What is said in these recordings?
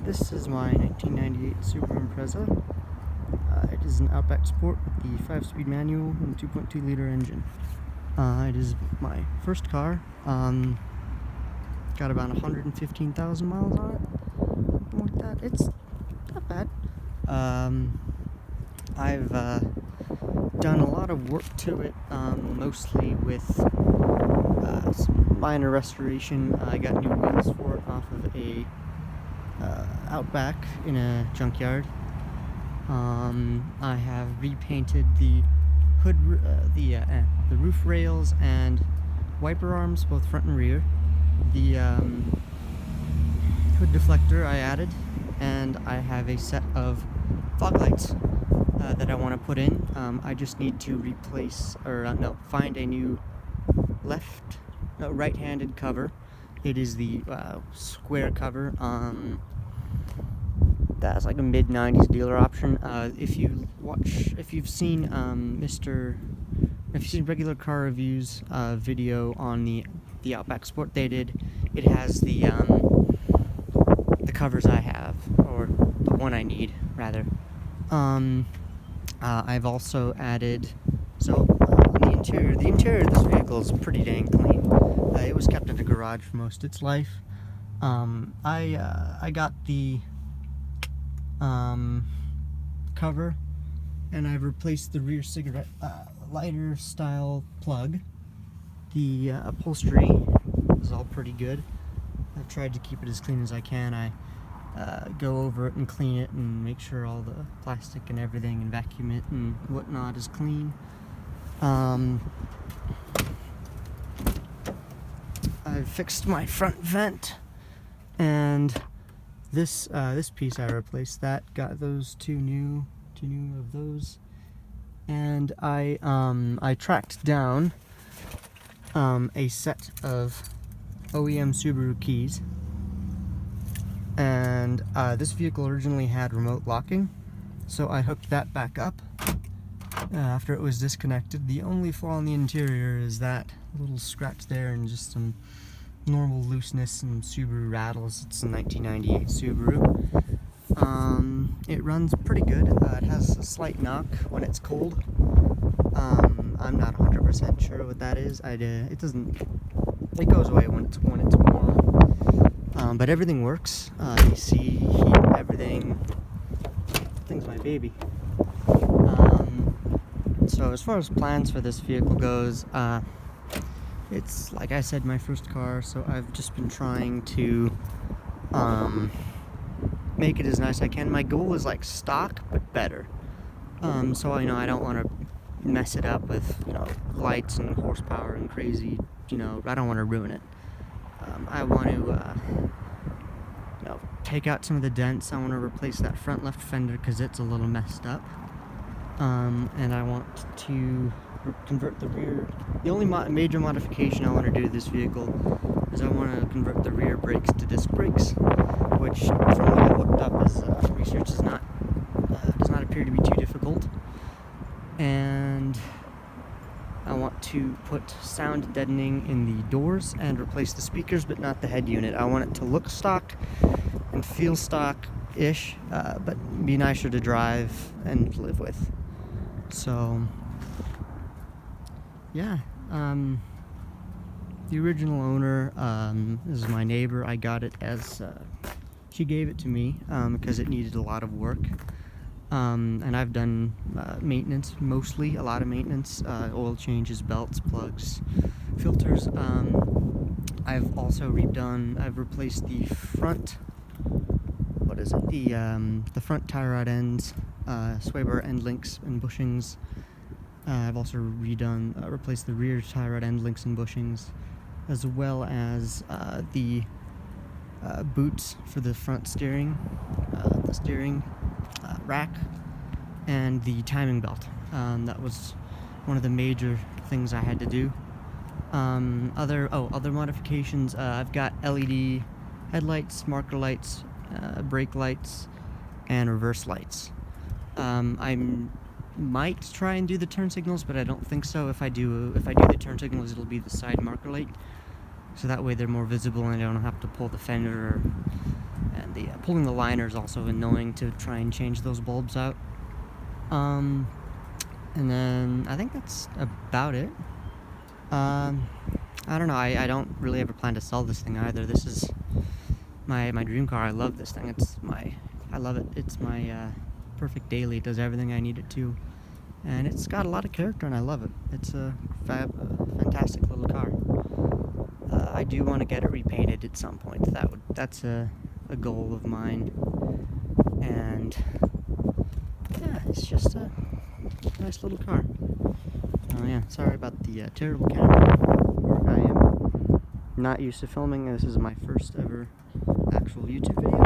This is my 1998 Subaru Impreza. It is an Outback Sport with the 5-speed manual and 2.2 liter engine. It is my first car. Got about 115,000 miles on it, something like that. It's not bad. I've done a lot of work to it, mostly with some minor restoration. I got new wheels for it off of a Outback in a junkyard. I have repainted the hood, the roof rails and wiper arms, both front and rear. The hood deflector I added, and I have a set of fog lights that I want to put in. I just need to replace, find a new right-handed cover. It is the square cover. That's like a mid-90s dealer option. If you've seen regular car reviews video on the Outback Sport they did, it has the covers I have, or the one I need rather. I've also added, the interior of this vehicle is pretty dang clean. It was kept in a garage for most of its life. I got the cover, and I've replaced the rear cigarette lighter style plug. The upholstery is all pretty good. I've tried to keep it as clean as I can. I go over it and clean it and make sure all the plastic and everything and vacuum it and whatnot is clean. I've fixed my front vent, and this piece I replaced. That got those two new of those, and I tracked down a set of OEM Subaru keys, and this vehicle originally had remote locking, so I hooked that back up after it was disconnected. The only flaw in the interior is that little scratch there and just some normal looseness and Subaru rattles. It's a 1998 Subaru. It runs pretty good. It has a slight knock when it's cold. I'm not 100% sure what that is. It goes away when it's warm. But everything works. AC, heat, everything. Thing's my baby. So as far as plans for this vehicle goes, it's, like I said, my first car, so I've just been trying to make it as nice as I can. My goal is like stock, but better. So I don't want to mess it up with, lights and horsepower and crazy, I don't want to ruin it. I want to, take out some of the dents. I want to replace that front left fender because it's a little messed up. And I want to convert the rear. The only major modification I want to do to this vehicle is I want to convert the rear brakes to disc brakes, which, from what I've looked up, research does not appear to be too difficult. And I want to put sound deadening in the doors and replace the speakers, but not the head unit. I want it to look stock and feel stock-ish, but be nicer to drive and live with. So, yeah. The original owner is my neighbor. I got it as she gave it to me because it needed a lot of work. And I've done maintenance, mostly a lot of maintenance, oil changes, belts, plugs, filters. I've also I've replaced the front, the front tie rod ends, sway bar end links and bushings. I've also replaced the rear tie rod end links and bushings, as well as the boots for the front steering, the steering rack, and the timing belt. That was one of the major things I had to do. Other modifications. I've got LED headlights, marker lights, brake lights, and reverse lights. I might try and do the turn signals, but I don't think so. If I do the turn signals, it'll be the side marker light, so that way they're more visible and I don't have to pull the fender and the pulling the liner is also annoying to try and change those bulbs out. And then I think that's about it. I don't know, I don't really ever plan to sell this thing either. This is my dream car. I love this thing. I love it. It's my perfect daily. It does everything I need it to. And it's got a lot of character and I love it. It's a fantastic little car. I do want to get it repainted at some point. That's a goal of mine. And yeah, it's just a nice little car. Oh yeah, sorry about the terrible camera work. I am not used to filming. This is my first ever actual YouTube video.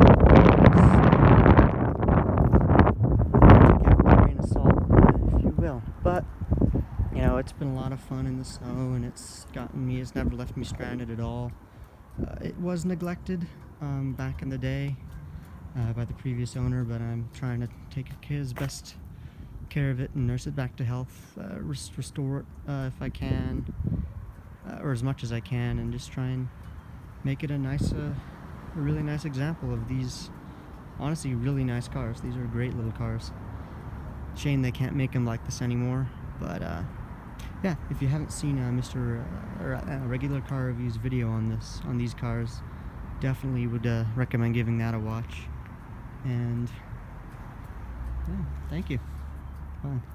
Take it with a grain of salt, if you will. But you know, it's been a lot of fun in the snow, and it's never left me stranded at all. It was neglected back in the day by the previous owner, but I'm trying to take his best care of it and nurse it back to health, restore it if I can, or as much as I can, and just try and make it a really nice example of these honestly really nice cars. These are great little cars. Shame they can't make them like this anymore, but yeah, if you haven't seen regular car reviews video on these cars, definitely would recommend giving that a watch. And yeah, thank you. Bye.